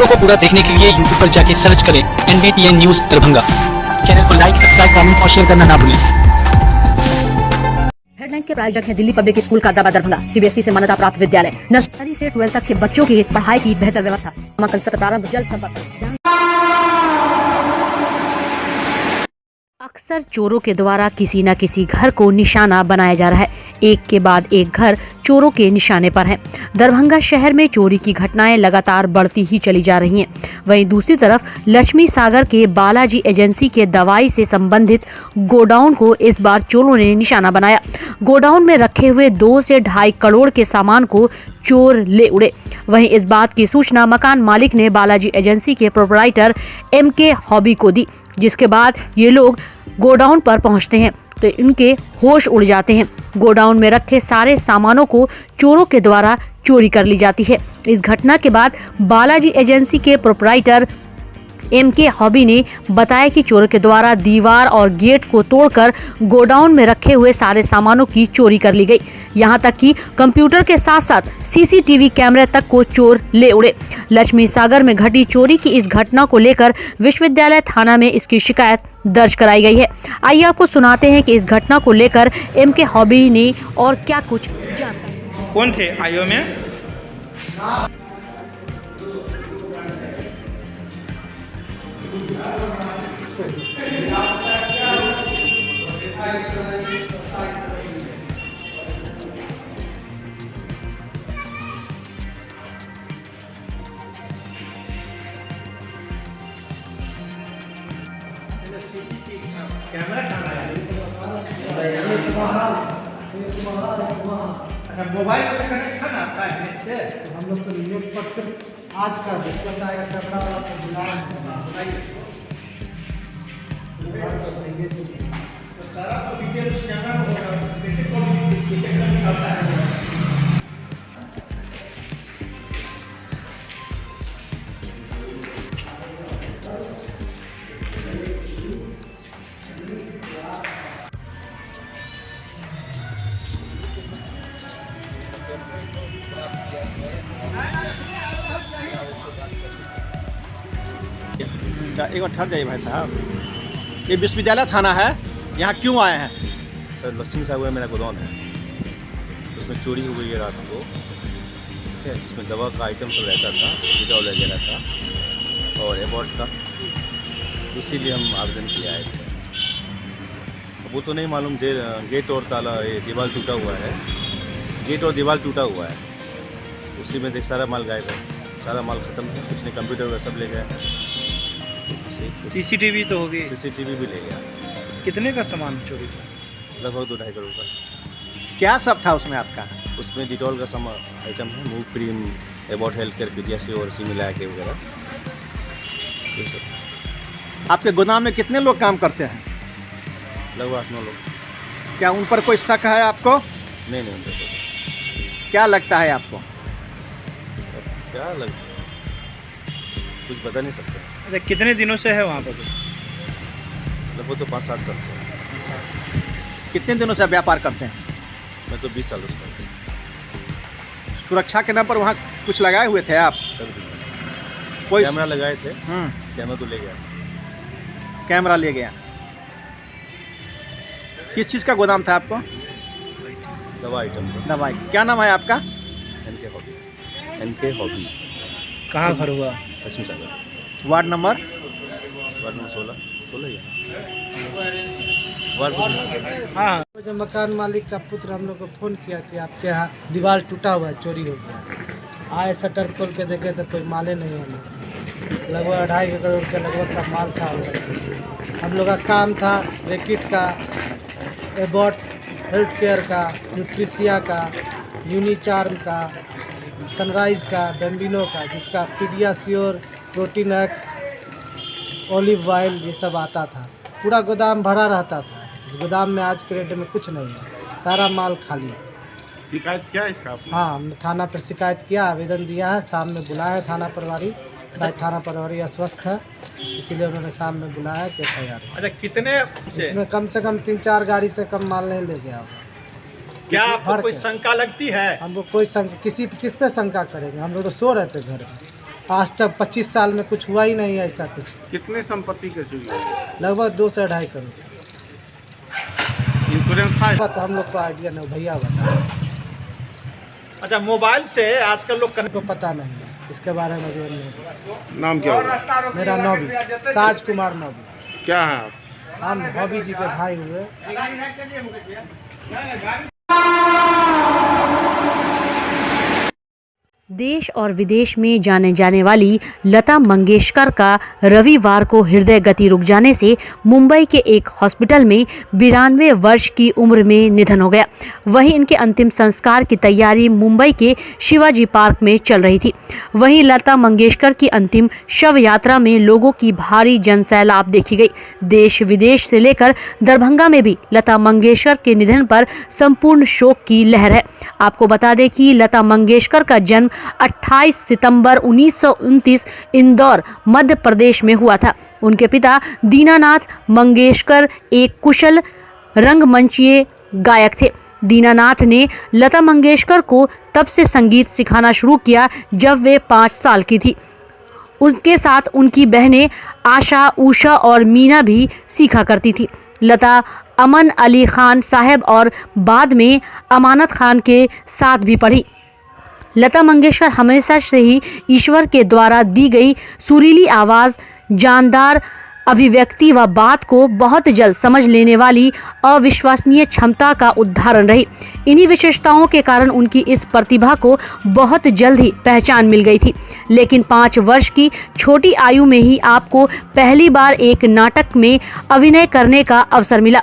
खबरों को पूरा देखने के लिए YouTube पर जाके सर्च करें NBTN न्यूज दरभंगा। चैनल को लाइक, सब्सक्राइब, कमेंट और शेयर करना ना भूलें। हेडलाइंस के प्रायोजक हैं दिल्ली पब्लिक स्कूल का दरभंगा, CBSE से मान्यता प्राप्त विद्यालय, नर्सरी से 12 तक के बच्चों की पढ़ाई की बेहतर व्यवस्था। नामांकन सत्र प्रारंभ जल्द। संपर्क। अक्सर चोरों के द्वारा किसी न किसी घर को निशाना बनाया जा रहा है। एक के बाद एक घर चोरों के निशाने पर है। दरभंगा शहर में चोरी की घटनाएं लगातार बढ़ती ही चली जा रही हैं। वहीं दूसरी तरफ लक्ष्मी सागर के बालाजी एजेंसी के दवाई से संबंधित गोडाउन को इस बार चोरों ने निशाना बनाया। गोडाउन में रखे हुए 2 से 2.5 करोड़ के सामान को चोर ले उड़े। वहीं इस बात की सूचना मकान मालिक ने बालाजी एजेंसी के प्रोपराइटर MK हॉबी को दी, जिसके बाद ये लोग गोडाउन पर पहुंचते हैं तो इनके होश उड़ जाते हैं। गोडाउन में रखे सारे सामानों को चोरों के द्वारा चोरी कर ली जाती है। इस घटना के बाद बालाजी एजेंसी के प्रोपराइटर MK हॉबी ने बताया कि चोरों के द्वारा दीवार और गेट को तोड़कर गोडाउन में रखे हुए सारे सामानों की चोरी कर ली गई। यहां तक कि कंप्यूटर के साथ साथ CCTV कैमरे तक को चोर ले उड़े। लक्ष्मी सागर में घटी चोरी की इस घटना को लेकर विश्वविद्यालय थाना में इसकी शिकायत दर्ज कराई गई है। आइए आपको सुनाते हैं कि इस घटना को लेकर MK हॉबी ने और क्या कुछ जानकारी। कौन थे आईओ में? मोबाइल का कनेक्शन था आपका नेट से, तो हम लोग तो नेट पर सिर्फ आज का दिक्कत आएगा कैमरा वाला तो बुलाएंगे तो सारा तो डिटेल उस कैमरा में होगा, कैसे कौन निकलता है। एक बार ठहर जाइए भाई साहब, ये विश्वविद्यालय थाना है, यहाँ क्यों आए हैं? सर लक्ष्मी सागर में मेरा गोदाम है, उसमें चोरी हो गई है रात को, ठीक है, जिसमें दवा का आइटम सब रहता था, डिटॉल वगैरह था और एबॉर्ट का, इसीलिए हम आवेदन किए आए थे। अब वो तो नहीं मालूम, गेट और ताला ये दीवार टूटा हुआ है, गेट और दीवार टूटा हुआ है, उसी में देख सारा माल गायब है, सारा माल ख़त्म है, कुछ नहीं, कंप्यूटर वगैरह सब ले गए। CCTV तो होगी? CCTV भी ले गया। कितने का सामान चोरी का? लगभग 2-2.5 करोड़ का। क्या सब था उसमें आपका? उसमें डिटॉल का सामान आइटम है, Moov cream, Abbott health care, पीडियासी और सिमिला के वगैरह, ये सब। आपके गोदाम में कितने लोग काम करते हैं? लगभग 8-9 लोग। क्या उन पर कोई शक है आपको? नहीं उन पर कुछ। क्या लगता है आपको? क्या लगता है, कुछ बता नहीं सकते। अच्छा, कितने दिनों से है वहाँ पर? लगभग तो 5-7 साल से। कितने दिनों से व्यापार करते हैं? मैं तो 20 सालों से करता हूँ। सुरक्षा के नाम पर वहाँ कुछ लगाए हुए थे आप? कोई कैमरा लगाए थे, कैमरा तो ले गया। कैमरा ले गया। किस चीज़ का गोदाम था आपको? दवा आइटम का। दवाई। क्या नाम है आपका? NK हॉबी। NK हॉबी। कहाँ घर हुआ? Laxmi Sagar. Ward number? Ward number 16 ward. हाँ, जो मकान मालिक का पुत्र हम लोग को फ़ोन किया कि आपके यहाँ दीवार टूटा हुआ है, चोरी हो गया। आए शटर खोल के देखे तो कोई माले नहीं है, लगभग 2.5 करोड़ के लगभग का माल था। हम लोग का काम था रैकेट का, एबॉट हेल्थ केयर का, न्यूट्रिशिया का, यूनिचार्म का, सनराइज का, बेम्बिनो का, जिसका PediaSure, protein x, olive oil ये सब आता था। पूरा गोदाम भरा रहता था। इस गोदाम में आज के रेट में कुछ नहीं है, सारा माल खाली है। शिकायत क्या है इसका? हाँ, हमने थाना पर शिकायत किया, आवेदन दिया है, शाम में बुलाया है थाना प्रभारी। शायद थाना प्रभारी अस्वस्थ है, इसीलिए उन्होंने शाम में बुलाया कि FIR। अच्छा, कितने इसमें कम से कम 3-4 गाड़ी से कम माल नहीं ले गया। क्या आपको कोई शंका लगती है? हमको कोई किस पे शंका करेंगे? हम लोग तो सो रहे थे घर में। आज तक 25 साल में कुछ हुआ ही नहीं है ऐसा कुछ। कितने संपत्ति के चुकी है? लगभग 2 से 2.5 करोड़। इंश्योरेंस था? पता हम लोग को आइडिया नहीं, भैया बता। अच्छा, मोबाइल से आजकल लोग को पता नहीं है इसके बारे में जो नहीं। नाम क्या होगा? मेरा नौबी, साज कुमार नौबी। क्या है आप? हम हॉबी जी के भाई हुए। देश और विदेश में जाने जाने वाली लता मंगेशकर का रविवार को हृदय गति रुक जाने से मुंबई के एक हॉस्पिटल में 92 वर्ष की उम्र में निधन हो गया। वहीं इनके अंतिम संस्कार की तैयारी मुंबई के शिवाजी पार्क में चल रही थी। वहीं लता मंगेशकर की अंतिम शव यात्रा में लोगों की भारी जनसैलाब देखी गई। देश विदेश से लेकर दरभंगा में भी लता मंगेशकर के निधन पर संपूर्ण शोक की लहर है। आपको बता दें कि लता मंगेशकर का जन्म 28 सितंबर 1929 इंदौर मध्य प्रदेश में हुआ था। उनके पिता दीनानाथ मंगेशकर एक कुशल रंगमंचीय गायक थे। दीनानाथ ने लता मंगेशकर को तब से संगीत सिखाना शुरू किया जब वे 5 साल की थी। उनके साथ उनकी बहनें आशा, उषा और मीना भी सीखा करती थी। लता अमन अली खान साहब और बाद में अमानत खान के साथ भी पढ़ी। लता मंगेशकर हमेशा से ही ईश्वर के द्वारा दी गई सुरीली आवाज़, जानदार अभिव्यक्ति व बात को बहुत जल्द समझ लेने वाली अविश्वसनीय क्षमता का उदाहरण रही। इन्हीं विशेषताओं के कारण उनकी इस प्रतिभा को बहुत जल्द ही पहचान मिल गई थी। लेकिन 5 वर्ष की छोटी आयु में ही आपको पहली बार एक नाटक में अभिनय करने का अवसर मिला।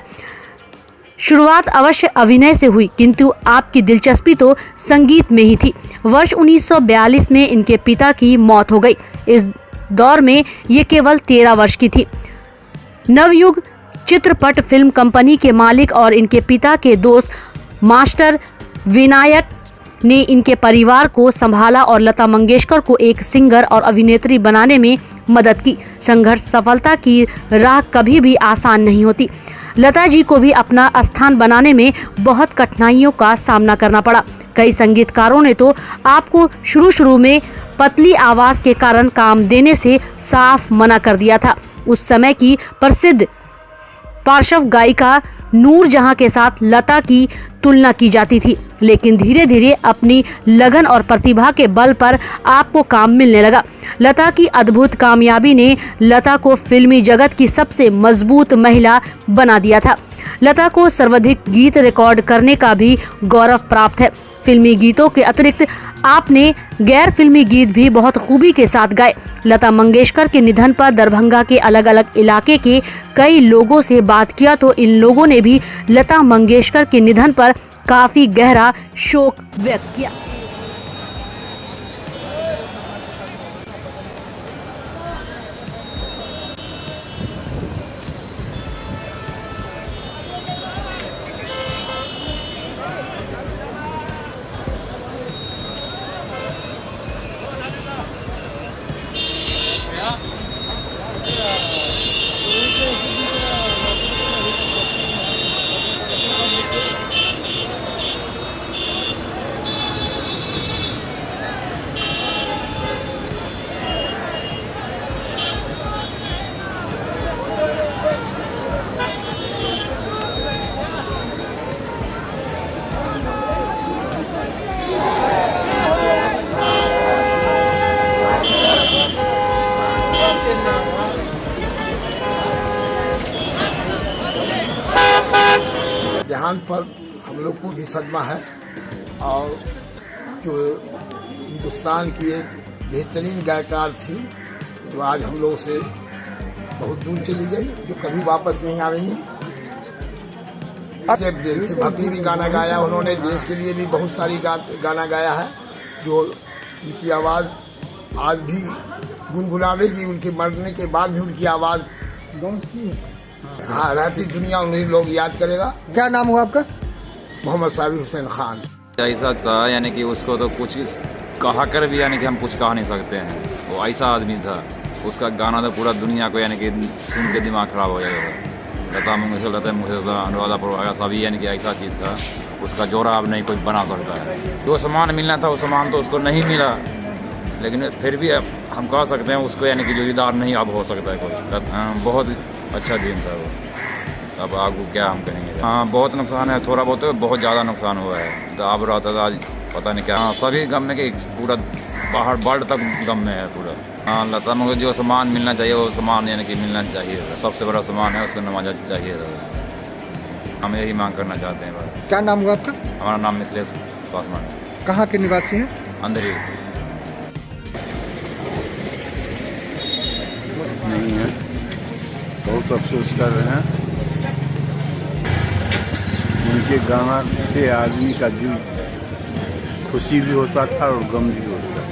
शुरुआत अवश्य अभिनय से हुई, किंतु आपकी दिलचस्पी तो संगीत में ही थी। वर्ष 1942 में इनके पिता की मौत हो गई। इस दौर में ये केवल 13 वर्ष की थी। नवयुग चित्रपट फिल्म कंपनी के मालिक और इनके पिता के दोस्त मास्टर विनायक ने इनके परिवार को संभाला और लता मंगेशकर को एक सिंगर और अभिनेत्री बनाने में मदद की। संघर्ष सफलता की राह कभी भी आसान नहीं होती। लता जी को भी अपना स्थान बनाने में बहुत कठिनाइयों का सामना करना पड़ा। कई संगीतकारों ने तो आपको शुरू में पतली आवाज़ के कारण काम देने से साफ मना कर दिया था। उस समय की प्रसिद्ध पार्श्व गायिका नूरजहां के साथ लता की तुलना की जाती थी, लेकिन धीरे धीरे अपनी लगन और प्रतिभा के बल पर आपको काम मिलने लगा। लता की अद्भुत कामयाबी ने लता को फिल्मी जगत की सबसे मजबूत महिला बना दिया था। लता को सर्वाधिक गीत रिकॉर्ड करने का भी गौरव प्राप्त है। फिल्मी गीतों के अतिरिक्त आपने गैर फिल्मी गीत भी बहुत खूबी के साथ गाए। लता मंगेशकर के निधन पर दरभंगा के अलग अलग इलाके के कई लोगों से बात किया तो इन लोगों ने भी लता मंगेशकर के निधन पर काफी गहरा शोक व्यक्त किया। देहांत पर हम लोग को भी सदमा है और जो हिंदुस्तान की एक बेहतरीन गायकार थी जो आज हम लोग से बहुत दूर चली गई, जो कभी वापस नहीं आ रही है। भक्ति भी गाना गाया उन्होंने, देश के लिए भी बहुत सारी गाना गाया है जो उनकी आवाज़ आज भी गुनगुनावेगी। उनके मरने के बाद भी उनकी आवाज़ हाँ रहती दुनिया उन्हीं लोग याद करेगा। क्या नाम हुआ आपका? मोहम्मद साबिर हुसैन खान। ऐसा था यानी कि उसको तो कुछ कहा कर भी यानी कि हम कुछ कह नहीं सकते हैं। वो ऐसा आदमी था, उसका गाना तो पूरा दुनिया को यानी कि सुन के दिमाग खराब हो जाएगा। लता मंगेशकर अनुराधा पौडवाल सभी यानी कि ऐसा चीज़ था, उसका जोड़ा अब नहीं कोई बना सकता है। जो सामान मिलना था वो सामान तो उसको नहीं मिला, लेकिन फिर भी हम कह सकते हैं उसको यानी कि जोड़ीदार नहीं अब हो सकता है कोई। बहुत अच्छा दिन था वो। अब आगू क्या हम कहेंगे। हाँ बहुत नुकसान है, थोड़ा बहुत बहुत ज़्यादा नुकसान हुआ है। तो अब रहता था आज पता नहीं क्या। हाँ सभी गम में कि पूरा बाहर वर्ल्ड तक गम में है पूरा। हाँ लता मंगेशकर जो सामान मिलना चाहिए वो सामान यानी कि मिलना चाहिए। सबसे बड़ा सामान है उसको नवाजा चाहिए। हम यही मांग करना चाहते हैं बस। क्या नाम हुआ आपका? हमारा नाम मिथिलेश पासवान। कहाँ के निवासी हैं? अंधेरी नहीं है, बहुत अफसोस कर रहे हैं। उनके गाना से आदमी का दिल खुशी भी होता था और गम भी होता था।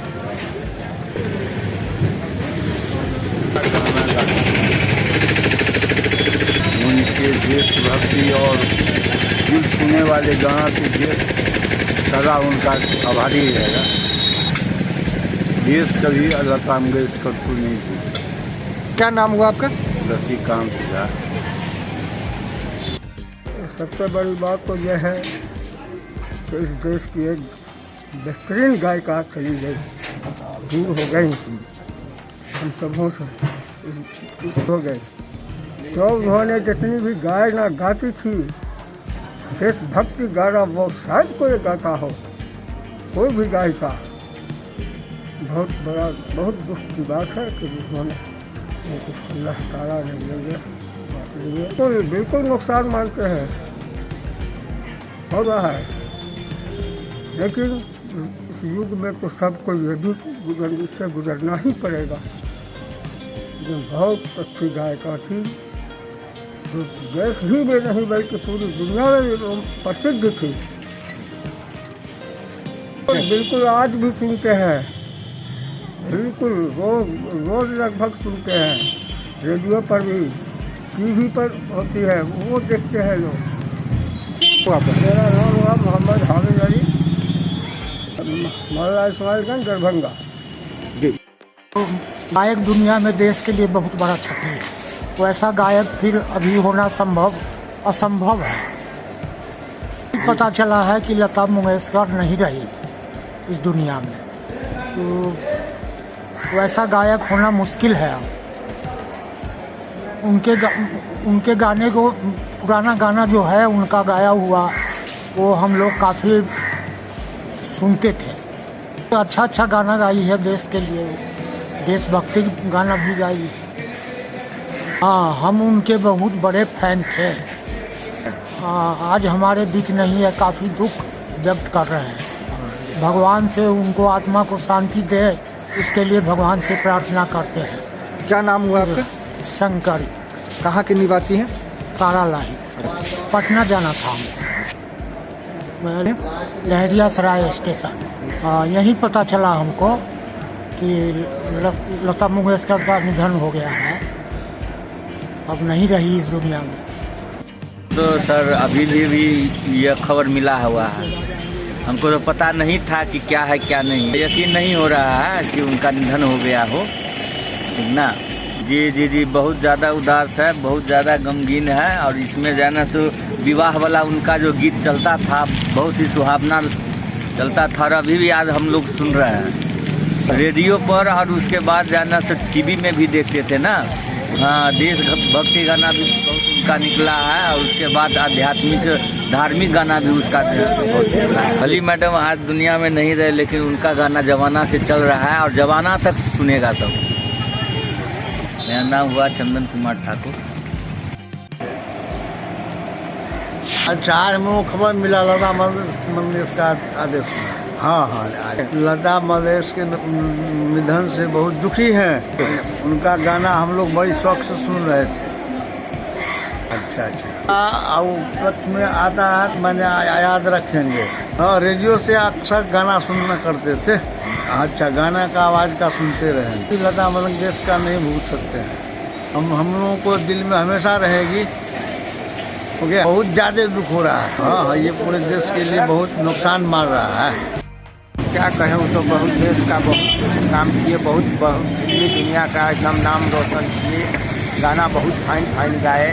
उनके देशभक्ति और दिल छूने वाले गाना से देश सदा उनका आभारी रहेगा। देश कभी लता मंगेशकर को नहीं भूलता। क्या नाम हुआ आपका? शशिकांत झा। सबसे बड़ी बात तो यह है कि इस देश की एक बेहतरीन गायिका चली गई, दूर हो गई, हम सबों से हो गई। तो उन्होंने जितनी भी गायना गाती थी, देशभक्ति गाना वो शायद कोई गाता हो, कोई भी गायिका। बहुत दुख की बात है कि उन्होंने अल्लाह ताला ने तो बिल्कुल नुकसान मानते हैं, हो रहा है। लेकिन इस युग में तो सबको ये भी इससे गुजरना ही पड़ेगा। जो बहुत अच्छी गायिका थी, जो देश ही में नहीं बल्कि पूरी दुनिया में प्रसिद्ध थी। बिल्कुल आज भी सुनते हैं, बिल्कुल रोज लगभग सुनते हैं। रेडियो पर भी, टीवी पर होती है, वो देखते हैं लोग। मेरा नाम हुआ मोहम्मद हामिद अली, मोहल्ला इस्माइलगंज, दरभंगा। गायक दुनिया में देश के लिए बहुत बड़ा क्षति है। तो ऐसा गायक फिर अभी होना असंभव है। पता चला है कि लता मंगेशकर नहीं रही इस दुनिया में, तो ऐसा गायक होना मुश्किल है। उनके गाने को, पुराना गाना जो है उनका गाया हुआ, वो हम लोग काफ़ी सुनते थे। अच्छा गाना गाई है देश के लिए, देशभक्ति गाना भी गाई। हाँ, हम उनके बहुत बड़े फैन थे। आज हमारे बीच नहीं है, काफ़ी दुख व्यक्त कर रहे हैं। भगवान से उनको आत्मा को शांति दे, इसके लिए भगवान से प्रार्थना करते हैं। क्या नाम हुआ आपका? शंकर। कहाँ के निवासी हैं? तारालाही, पटना जाना था हमें, लहरिया सराय स्टेशन। यही पता चला हमको कि लता मंगेशकर का निधन हो गया है, अब नहीं रही इस दुनिया में। तो सर अभी भी यह खबर मिला हुआ है, हमको तो पता नहीं था कि क्या है क्या नहीं। यकीन नहीं हो रहा है कि उनका निधन हो गया हो ना। जी बहुत ज़्यादा उदास है, बहुत ज़्यादा गमगीन है। और इसमें जाना सो विवाह वाला उनका जो गीत चलता था, बहुत ही सुहावना चलता था, और अभी भी आज हम लोग सुन रहे हैं रेडियो पर। और उसके बाद जाना से टीवी में भी देखते थे ना। हाँ, देशभक्ति गाना भी बहुत उनका निकला है, और उसके बाद आध्यात्मिक धार्मिक गाना भी उसका बहुत निकला है। अली मैडम आज दुनिया में नहीं रहे, लेकिन उनका गाना जमाना से चल रहा है और जमाना तक सुनेगा सब। मेरा नाम हुआ चंदन कुमार ठाकुर। अच्छा, आज हमको खबर मिला लता मंगेशकर का आदेश। हाँ, लता मंगेशकर के निधन से बहुत दुखी हैं। उनका गाना हम लोग बड़ी शौक से सुन रहे थे। अच्छा, कच्छ में आता है, मैंने याद रखेंगे। हाँ, रेडियो से अक्सर गाना सुनना करते थे। अच्छा, गाना का आवाज़ का सुनते रहे। लता मंगेशकर नहीं भूल सकते हैं हम लोगों को दिल में हमेशा रहेगी। ओके, बहुत ज़्यादा दुख हो रहा है। हाँ, ये पूरे देश के लिए बहुत नुकसान मार रहा है। क्या कहें, वो तो बहुत देश का बहुत कुछ काम किए, बहुत पूरी दुनिया का एकदम नाम रोशन किए। गाना बहुत फाइन गाए।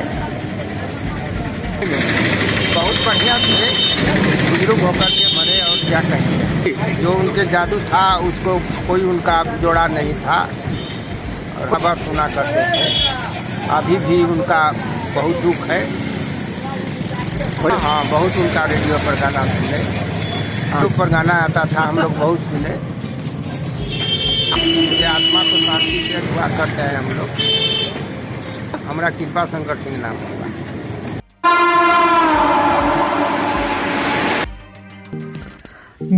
बहुत बढ़िया थे, बुजुर्ग होकर के मरे और क्या कहेंगे। जो उनके जादू था उसको कोई उनका जोड़ा नहीं था और खबर सुना करते थे। अभी भी उनका बहुत दुख है। हाँ, बहुत उनका रेडियो पर गाना सुने, हम पर गाना आता था, हम लोग बहुत सुने। उनके आत्मा को शांति से दुआ करते हैं हम लोग। हमारा कृपा शंकर सिंह नाम होगा।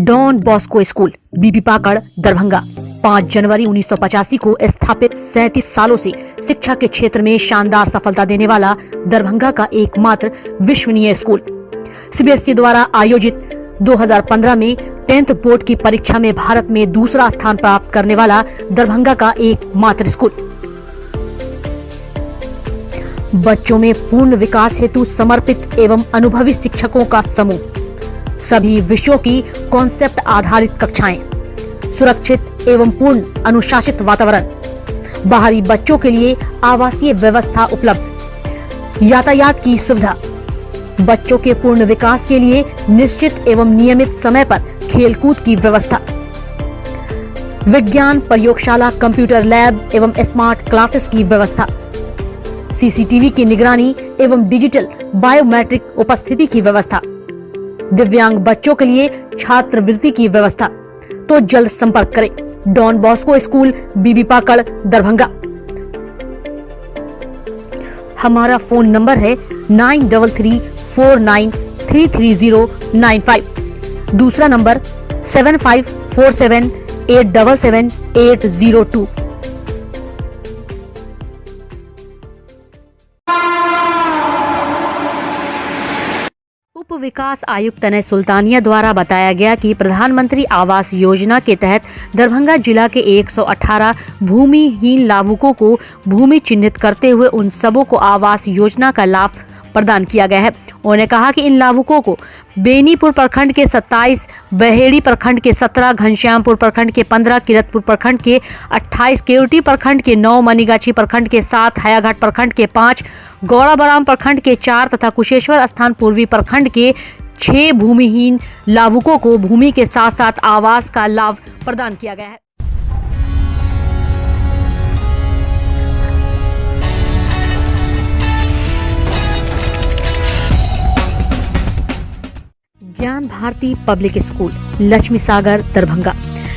डॉन बॉस्को स्कूल बीबी पाकड़ दरभंगा 5 जनवरी 1985 को स्थापित 37 सालों से शिक्षा के क्षेत्र में शानदार सफलता देने वाला दरभंगा का एकमात्र विश्वसनीय स्कूल। सीबीएसई द्वारा आयोजित 2015 में 10th बोर्ड की परीक्षा में भारत में दूसरा स्थान प्राप्त करने वाला दरभंगा का एकमात्र स्कूल। बच्चों में पूर्ण विकास हेतु समर्पित एवं अनुभवी शिक्षकों का समूह, सभी विषयों की कॉन्सेप्ट आधारित कक्षाएं, सुरक्षित एवं पूर्ण अनुशासित वातावरण, बाहरी बच्चों के लिए आवासीय व्यवस्था उपलब्ध, यातायात की सुविधा, बच्चों के पूर्ण विकास के लिए निश्चित एवं नियमित समय पर खेलकूद की व्यवस्था, विज्ञान प्रयोगशाला, कंप्यूटर लैब एवं स्मार्ट क्लासेस की व्यवस्था, सीसीटीवी की निगरानी एवं डिजिटल बायोमेट्रिक उपस्थिति की व्यवस्था, दिव्यांग बच्चों के लिए छात्रवृत्ति की व्यवस्था। तो जल्द संपर्क करें डॉन बॉस्को स्कूल बीबी पाकड़ दरभंगा। हमारा फोन नंबर है 9334933095। दूसरा नंबर 7547877802। उप विकास आयुक्त तनय सुल्तानिया द्वारा बताया गया कि प्रधानमंत्री आवास योजना के तहत दरभंगा जिला के 118 भूमिहीन लाभुकों को भूमि चिन्हित करते हुए उन सबों को आवास योजना का लाभ प्रदान किया गया है। उन्होंने कहा कि इन लाभुकों को बेनीपुर प्रखंड के 27, बहेड़ी प्रखंड के 17, घनश्यामपुर प्रखंड के 15, किरतपुर प्रखंड के 28, केवटी प्रखंड के 9, मनीगाछी प्रखंड के 7, हयाघाट प्रखंड के 5, गौड़ाबराम प्रखंड के 4 तथा कुशेश्वर स्थान पूर्वी प्रखंड के 6 भूमिहीन लाभुकों को भूमि के साथ साथ आवास का लाभ प्रदान किया गया है। ज्ञान भारती पब्लिक स्कूल लक्ष्मी सागर दरभंगा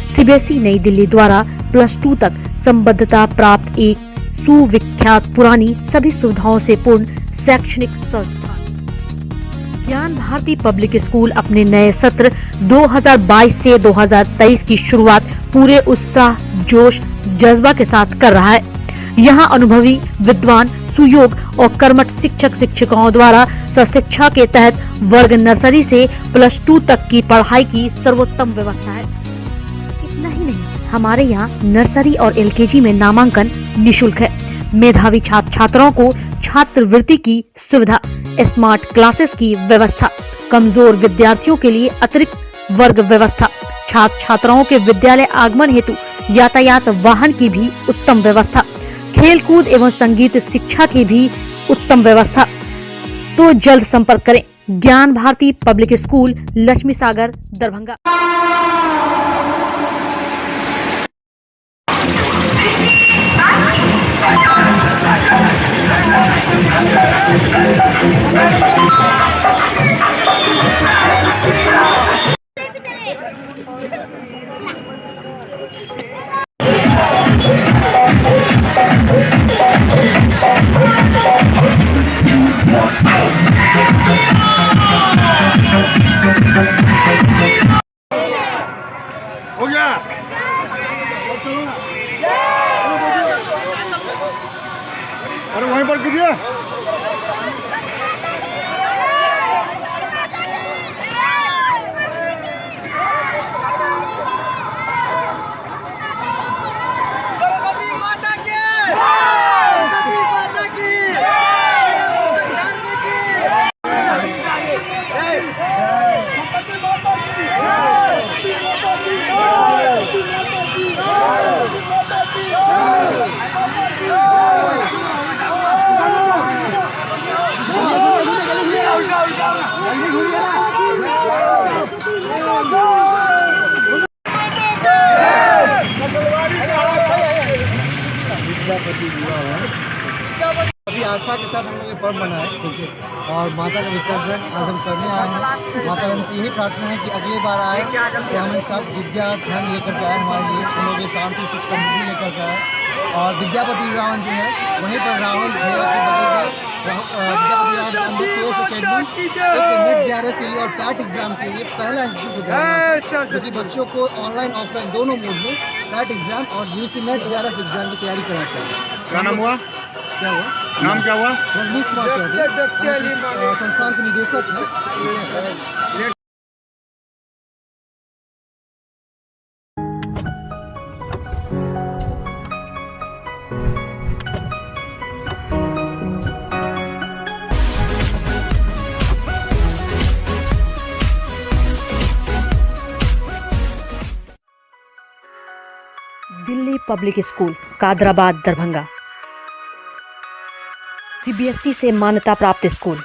सीबीएसई नई दिल्ली द्वारा +2 तक संबद्धता प्राप्त एक सुविख्यात पुरानी सभी सुविधाओं से पूर्ण शैक्षणिक संस्थान। ज्ञान भारती पब्लिक स्कूल अपने नए सत्र 2022 से 2023 की शुरुआत पूरे उत्साह, जोश, जज्बा के साथ कर रहा है। यहाँ अनुभवी, विद्वान, सुयोग और कर्मठ शिक्षक शिक्षिकाओं द्वारा सशिक्षा के तहत वर्ग नर्सरी से +2 तक की पढ़ाई की सर्वोत्तम व्यवस्था है। इतना ही नहीं, हमारे यहाँ नर्सरी और एलकेजी में नामांकन निःशुल्क है। मेधावी छात्र छात्राओं को छात्रवृत्ति की सुविधा, स्मार्ट क्लासेस की व्यवस्था, कमजोर विद्यार्थियों के लिए अतिरिक्त वर्ग व्यवस्था, छात्र छात्राओं के विद्यालय आगमन हेतु यातायात वाहन की भी उत्तम व्यवस्था, खेल कूद एवं संगीत शिक्षा की भी उत्तम व्यवस्था। तो जल्द संपर्क करें ज्ञान भारती पब्लिक स्कूल लक्ष्मी सागर दरभंगा। हो गया। अरे वहीं पर कीजिए। पर्व मनाए, ठीक है, और माता का विसर्जन आज हम करने आए हैं। माता रानी से यही प्रार्थना है कि अगली बार आए तो हम एक साथ विद्या धन लेकर के आए हमारे लिए, हम लोग शांति सुख समृद्धि लेकर के आए। और विद्यापति विवाहन जो है वहीं पर राहुल भैया के बगल में विद्यापति अकेडमी नेट JRF के लिए और पैट एग्जाम के लिए पहला इंस्टीट्यूट जो कि बच्चों को ऑनलाइन ऑफलाइन दोनों मोड में पैट एग्जाम और UC नेट JRF एग्जाम की तैयारी करना चाहिए। क्या नाम हुआ? क्या हुआ? नाम क्या हुआ? रजनीश कुमार चौधरी संस्थान के निदेशक हैं। Delhi public school Kadrabad Darbhanga CBSE से मान्यता प्राप्त स्कूल।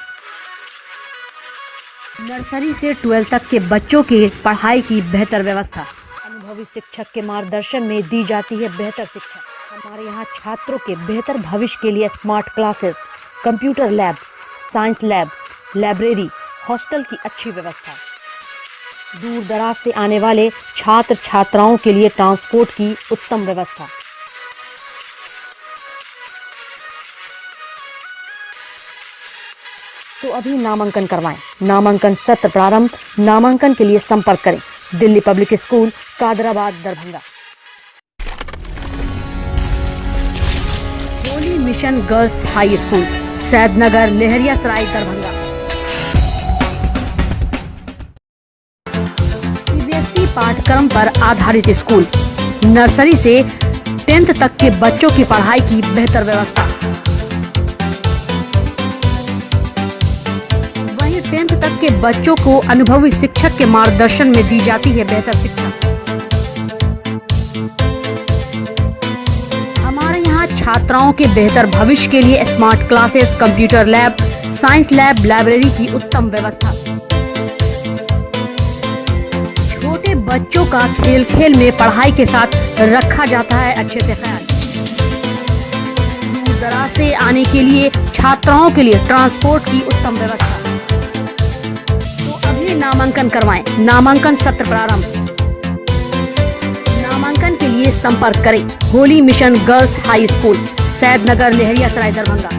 नर्सरी से 12 तक के बच्चों की पढ़ाई की बेहतर व्यवस्था। अनुभवी शिक्षक के मार्गदर्शन में दी जाती है बेहतर शिक्षा। हमारे यहाँ छात्रों के बेहतर भविष्य के लिए smart classes, computer lab, science lab, library, hostel की अच्छी व्यवस्था। दूर दराज से आने वाले छात्र छात्राओं के लिए ट्रांसपोर्ट की उत्तम व्यवस्था। तो अभी नामांकन करवाएं। नामांकन सत्र प्रारंभ। नामांकन के लिए संपर्क करें Delhi public school Kadrabad Darbhanga. Holy mission girls high school Saidnagar Laheriasarai Darbhanga. CBSE पाठ्यक्रम पर आधारित स्कूल। नर्सरी से 10th तक के बच्चों की पढ़ाई की बेहतर व्यवस्था। वहीं 10th तक के बच्चों को अनुभवी शिक्षक के मार्गदर्शन में दी जाती है बेहतर शिक्षा। हमारे यहाँ छात्राओं के बेहतर भविष्य के लिए smart classes, computer lab, science lab, library की उत्तम व्यवस्था। छोटे बच्चों का खेल खेल में पढ़ाई के साथ रखा जाता है अच्छे से ख्याल। दूर दराज से आने के लिए छात्राओं के लिए ट्रांसपोर्ट की उत्तम व्यवस्था। तो अभी नामांकन करवाएं। नामांकन सत्र प्रारंभ। नामांकन के लिए संपर्क करें Holi mission girls high school Saidnagar Laheriasarai Darbhanga.